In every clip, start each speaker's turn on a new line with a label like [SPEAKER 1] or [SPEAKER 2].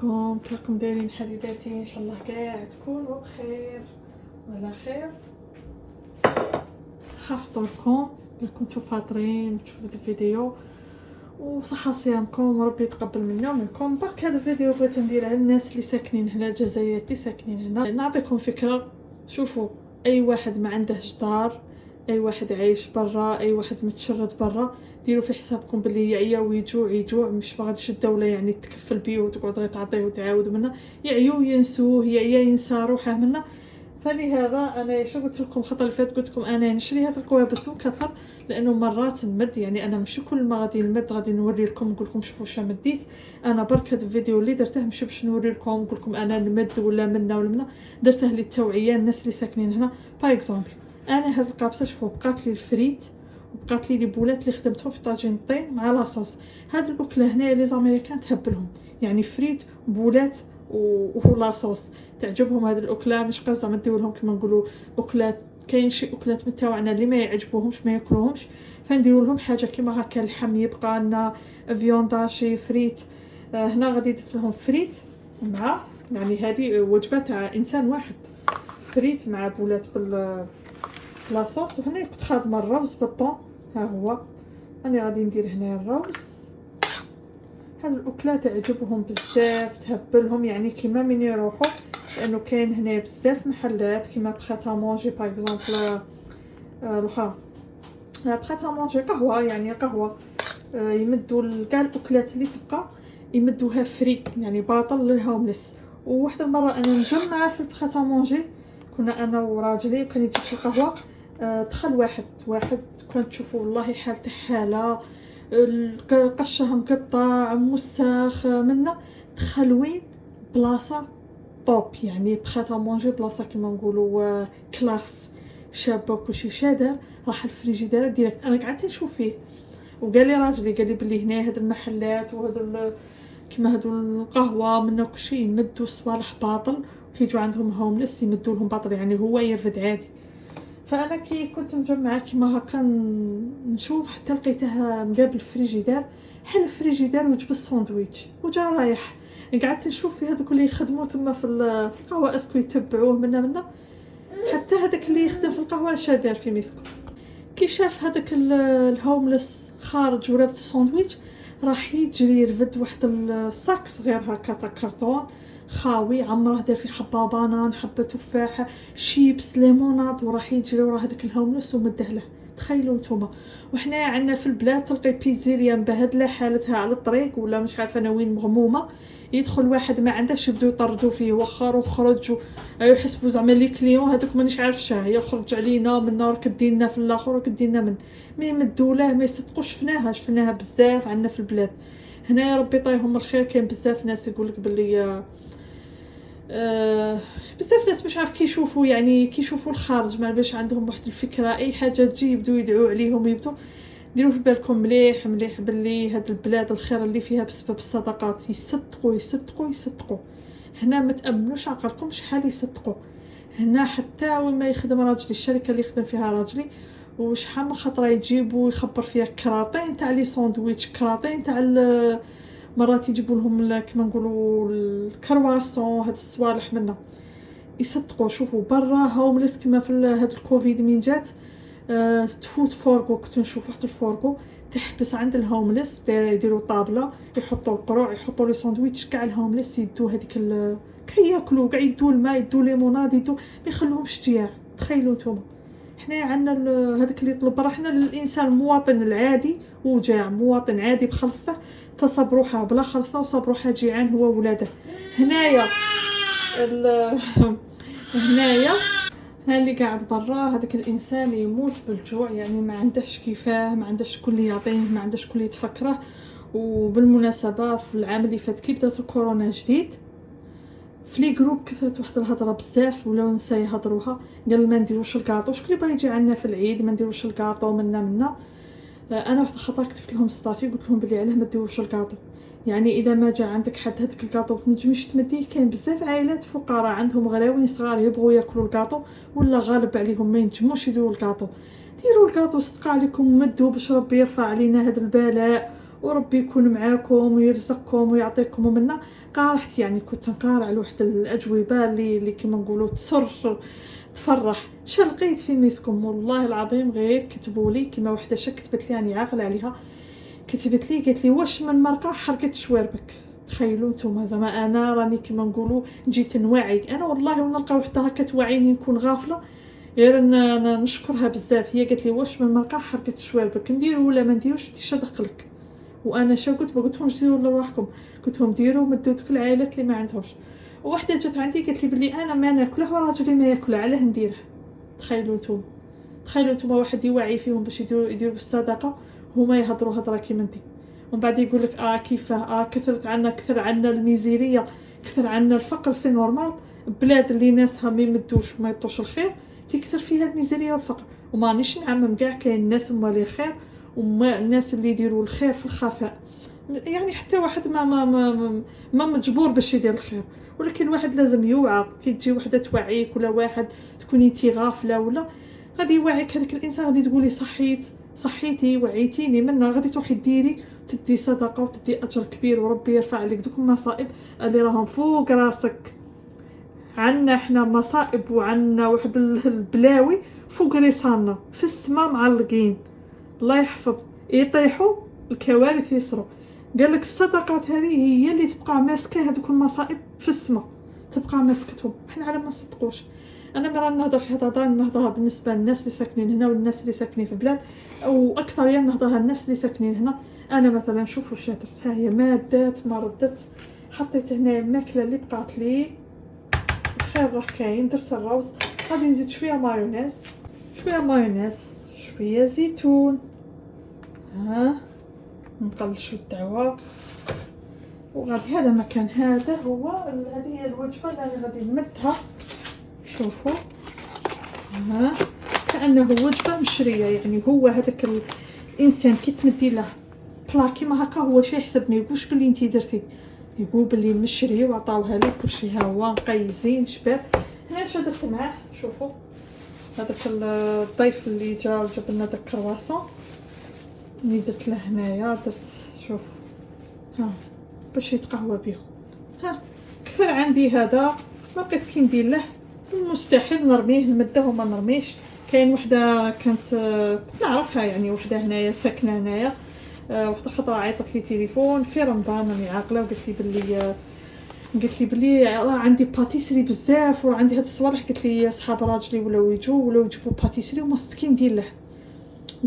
[SPEAKER 1] عليكم، كيفكم دايرين حبيباتي؟ ان شاء الله كاع تكونوا بخير وعلى خير. صحه فطوركم الا كنتو فاطرين وتشوفوا الفيديو، وصحه صيامكم وربي يتقبل منا ومنكم. برك هذا الفيديو بغيت نديره للناس اللي ساكنين هنا، الجزائريين اللي ساكنين هنا. نعطيكم فكره، شوفوا اي واحد ما عندهش دار، اي واحد عايش برا، اي واحد متشرد برا، ديروا في حسابكم باللي يعيا ويجوع مش غاديش الدوله يعني تكفل بيه وتقعد غير تعطيه وتعاود منه. يعيو ينسوه، يعيا ينسى روحه منا. فلهذا انا شو قلت لكم الخطره اللي فاتت، قلت لكم انا نشري هذا القوابس وكثر، لانه مرات نمد، يعني انا ماشي كل ما غادي نمد غادي نوري لكم نقول لكم شوفوا واش مديت. انا برك هذا الفيديو اللي درته ماشي باش نوري لكم نقول لكم انا نمد ولا منا ولا منا، درته للتوعيه الناس اللي ساكنين هنا. باغ اكزومبل انا هذه القابسه شوفوا بقات لي الفريت وبقات لي بولات اللي خدمتهم في طاجين الطين مع لاصوص. هاد الاكله هنا لي زاميريكان تهبلهم، يعني فريت بولات ولاصوص تعجبهم. هذه الاكله مش قصده ما نديرولهم كما نقولوا اكلات، كاين شي اكلات من تاعنا اللي ما يعجبوهمش ما ياكلوهمش، فنديروا لهم حاجه كيما هكا اللحم يبقى لنا فيونداشي فريت. هنا غادي درت لهم فريت مع، يعني هذه وجبه تاع انسان واحد، فريت مع بولات لاصوص. وهنا كنت خادمه الروز بالطون، ها هو انا غادي ندير هنا الروز. هاد الاكله تعجبهم بزاف تهبلهم، يعني كيما من يروحوا، لانه كاين هنا بزاف محلات كيما بخاتا مونجي باغ اكزومبل، الاخرى بخاتا مونجي قهوه، يعني قهوه يمدوا كاع الاكلات اللي تبقى يمدوها فري، يعني باطل للهوملس. وواحد المره انا نجمع في بخاتا مونجي، كنا انا وراجلي وكان يجيب في القهوه، دخل واحد كنت تشوفوا والله حالته حاله، قشه مقطع مساخ منا. دخل وين؟ بلاصه طوب، يعني بخاطر مونجي بلاصه كيما نقولوا كلاس شابه كلشي شادر. راح الفريجيدير ديريكت، انا قعدت نشوف فيه وقال لي راجلي، قال لي بلي هنا هاد المحلات وهاد كيما هادو القهوه منا كلشي يمدوا صوالح باطل، كيجوا عندهم هوملس يمدوا لهم باطل، يعني هو يرفد عادي. فانا كي كنت مجمعه كيما هكا نشوف، حتى لقيته مقابل الفريجيدير، حل الفريجيدير وجب الساندويتش وجا رايح. قعدت نشوف في هذوك اللي يخدموا ثم في القهوه اسكو يتبعوه منا، حتى هذاك اللي يخدم في القهوه اش دار في ميسكو، كي شاف هذاك الهوملس خارج ورافد الساندويتش، راح يجري يرفد واحد الصاك صغير هكا تاع كرتون خاوي عمره دار فيه حبه بانان، حبه تفاحه، شيبس، ليموناد، وراح يجري ورا هذاك الهوملس ومده له. تخيلوا نتوما، وحنا عندنا في البلاد تلقي بيزيريا مبهدله حالتها على الطريق ولا مش عارفه انا وين مغمومه، يدخل واحد ما عندهش يبداو يطردوا فيه وخر وخرج، يحسبوا زعما لي كليون هذوك مانيش عارف شاه يخرج علينا من نار كدينا في الاخر كدينا من ما يمدوا له ما يصدقوش. شفناها بزاف عندنا في البلاد هنا، يا ربي طيهم الخير. كاين بزاف ناس يقولك باللي بزاف ناس مش عارف كيشوفوا، يعني كيشوفوا الخارج ما باش عندهم واحد الفكره، اي حاجه تجي يبداو يدعوا عليهم، يبداو ديروا في بالكم مليح باللي هاد البلاد الخير اللي فيها بسبب الصدقات يصدقوا. هنا ما تامنوش عقلكم شحال يصدقوا هنا. حتى وين ما يخدم راجلي، الشركه اللي يخدم فيها راجلي، وشحال من خطره يجيبوا يخبر فيها كراطين تاع لي ساندويتش، كراطين تاع مرات يجيبوا لهم كما نقولوا الكرواسون، هاد الصوالح منا يصدقوا. شوفوا برا هومليس كما في هاد الكوفيد من جات، تفوت فورغو، كنت نشوف واحد الفورغو تحبس عند الهومليس، يديروا طابله يحطوا القروع يحطوا لي ساندويتش، كاع الهومليس يدوا هذيك كاع ياكلوا، كاع يدوا الماء يدوا ليموناد يدوا، ما يخلوهمش جياع. تخيلوا نتوما حنا عندنا هذاك اللي يطلب برا، حنا الانسان المواطن العادي وجاع، مواطن عادي بخلصه تصب روحه بلا خلصه وصاب روحه جيعان هو ولاده. هنايا هنايا اللي قاعد برا هذاك الانسان يموت بالجوع، يعني ما عندهش كيفاه، ما عندهش كل يعطيه، ما عندهش كل يتفكره. وبالمناسبه في العام اللي فات كي بدات الكورونا جديد، في لي جروب كثرت واحد الهضره بزاف ولاو نساء يهضروها، قال ما نديروش الكاطو، شكون اللي باغي يجي عندنا في العيد ما نديروش الكاطو منا. انا واحد الخطره كتبت لهم ستافي قلت لهم بلي علاه ما ديروش الكاطو، يعني اذا ما جا عندك حد هذاك الكاطو تنجميش تمديه. كاين بزاف عائلات فقراء عندهم غراوين صغار يبغوا ياكلوا الكاطو ولا غالب عليهم ما ينجموش يديروا الكاطو. ديروا الكاطو صدق عليكم، مدوا باش ربي يرفع علينا هذا البلاء وربي يكون معاكم ويرزقكم ويعطيكم منا. قارحت يعني كنت نقارع على واحد الاجوبه اللي كما نقولوا تسر تفرح. لقيت في ميسكم والله العظيم غير كتبوا لي كما وحده كتبت لي راني عاقله عليها، كتبت لي قالت لي واش من مرقه حرقت شواربك. تخيلوا نتوما زعما انا راني كما نقولوا جيت نوعي انا والله ونلقى وحده هكا توعيني نكون غافله غير نشكرها بزاف. هي قالت لي واش من مرقه حرقت شواربك نديرو ولا ما نديروش انت شدقلك. وانا شا قلت ما قلتلهمش ديروا لروحكم، قلت لهم ديروا مدوا دوك العائلات اللي ما عندهمش. وواحده جات عندي قالت لي بلي انا ما ناكله وراجلي ما ياكله علاه نديره. تخيلوا نتوما واحد يوعي فيهم باش يديروا بالصدقه هما يهضروا هضره كيما انت ومن بعد يقول لك كيفاه كثر عنا الميزيريه، كثر عنا الفقر. سي نورمال بلاد اللي ناسها ما يمدوش وما يعطوش الخير تكثر فيها الميزيريه والفقر. وما نيش نعمم كاع كاين الناس موالي خير وما الناس اللي يديروا الخير في الخفاء، يعني حتى واحد ما مجبور باش يدير الخير، ولكن الواحد لازم يوعى. كي تجي وحده توعيك ولا واحد تكوني انتي غافله ولا غادي يوعيك هذاك الانسان، غادي تقولي صحيتي وعيتيني منا، غادي تروحي ديري تدي صدقه وتدي اجر كبير وربي يرفع عليك دوك المصائب اللي راهم فوق راسك. عنا احنا مصائب وعنا واحد البلاوي فوق راسنا في السماء معلقين، الله يحفظ يطيحوا الكوارث يصروا. قال لك الصدقات هذه هي اللي تبقى ماسكه هذوك المصائب في السماء، تبقى ماسكتهم. احنا على ما نصدقوش. انا مرة نهضر في هذا نهضرها بالنسبه للناس اللي ساكنين هنا والناس اللي ساكنين في البلاد، او اكثر يعني نهضرها الناس اللي ساكنين هنا. انا مثلا شوفوا واش درت، ها هي مادات ما ردت، حطيت هنا الماكله اللي بقات لي خير راه كاين. درت الروز، غادي نزيد شويه مايونيز شويه زيتون، نقلشوا الدعوه. وغادي هذا مكان هذا هو هذه هي الوجبه اللي انا غادي نمدها. شوفوا كانه وجبه مشريه، يعني هو هذاك الانسان كي تمدي له بلا كيما هكا هو شي يحسب، ما يقولش بلي انتي درتي، يقول بلي مشري وعطاوها لك كلشي. ها هو نقي زين شباب. هنا اش درت معاه، شوفوا هذاك الضيف اللي جا وجاب لنا داك الكرواسون اللي درت له هنايا. درت شوف باش يتقهوى بهم. كثر عندي هذا ما بقيت كي ندير له، مستحيل نرميه نمده وما نرميش. كاين وحده كنت نعرفها، يعني وحده هنايا ساكنه هنايا، وحده خطره عيطت لي تليفون في رمضان راني عاقله، قالت لي بلي راه عندي باتيسري بزاف وراه عندي هاد الصوالح. قالت لي صحاب راجلي ولاو يجيبوا باتيسري وما صدت كي ندير له.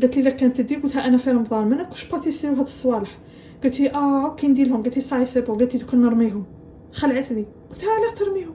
[SPEAKER 1] قالت لي لا كانت تدي، قلتها انا في رمضان ما ناكلش باتيسري وهاد الصوالح. قالت لي كي ندير لهم، قالت لي صاي سيبو، قالت لي دوك نرميهم. خلعتني، قلتها لا ترميهم،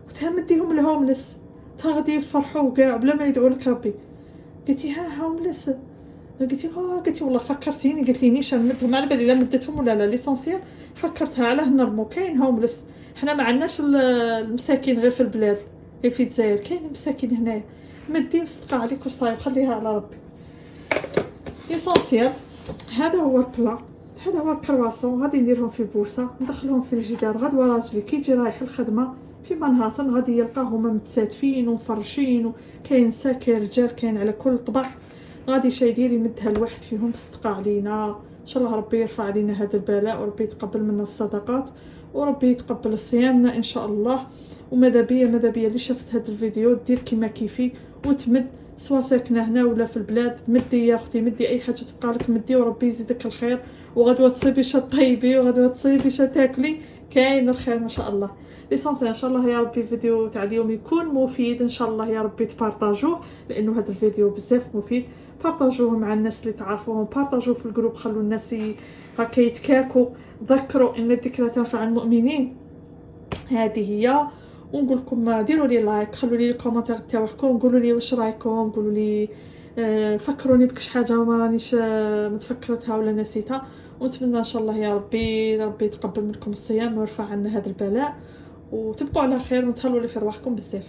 [SPEAKER 1] قلتها مديهم لهوملس تا غادي يفرحوا كاع بلا ما يدعوا لك ربي. قالت لي هوملس، قالت لي والله فكرتيني. قالت لي نيشان نمدهم على بالي لا مدتهم ولا لا، ليسونسيال فكرتها علاه نرمو. كاين هوملس، حنا ما عندناش المساكين غير في البلاد غير في الجزائر، كاين مساكين هنايا. مدي وصدقه عليك وصاي وخليها على ربي. ليسونسيال هذا هو البلا، هذا هو الكرواسون. غادي نديرهم في بوسه ندخلهم في الجدار. غدوه راجلي كي يجي رايح الخدمه في منهاتن غادي يلقاهم متساتفين ومفرشين، وكاين ساكر رجال كاين على كل طبق. غادي شايدير يمدها الواحد فيهم صدقه علينا. ان شاء الله ربي يرفع علينا هذا البلاء وربي يتقبل منا الصدقات وربي يتقبل صيامنا ان شاء الله. وماذا بيا اللي شافت هذا الفيديو دير كيما كيفي وتمد، سواء ساكنه هنا ولا في البلاد. مدي يا اختي مدي، اي حاجه تبقى لك مدي وربي يزيدك الخير. وغدوه تصيبي شا طيبي وغدوه تصيبي شا تاكلي، كاين الخير ما شاء الله. ليسونسيال ان شاء الله يا ربي الفيديو تاع اليوم يكون مفيد ان شاء الله يا ربي. تبارطاجوه لانه هذا الفيديو بزاف مفيد. بارطاجوه مع الناس اللي تعرفوهم، بارطاجوه في الجروب، خلوا الناس هكا يتكاكوا. ذكروا ان الذكرى تنفع المؤمنين. هذه هي. ونقول لكم ديروا لي لايك، خلوا لي الكومنتير تاعكم، قولوا لي واش رايكم، قولوا لي فكروني بكش حاجه ما رانيش متفكرتها ولا نسيتها. ونتمنى ان شاء الله يا ربي يتقبل منكم الصيام ويرفع عنا هذا البلاء، وتبقوا على خير وتهلوا لي في رواحكم بزاف.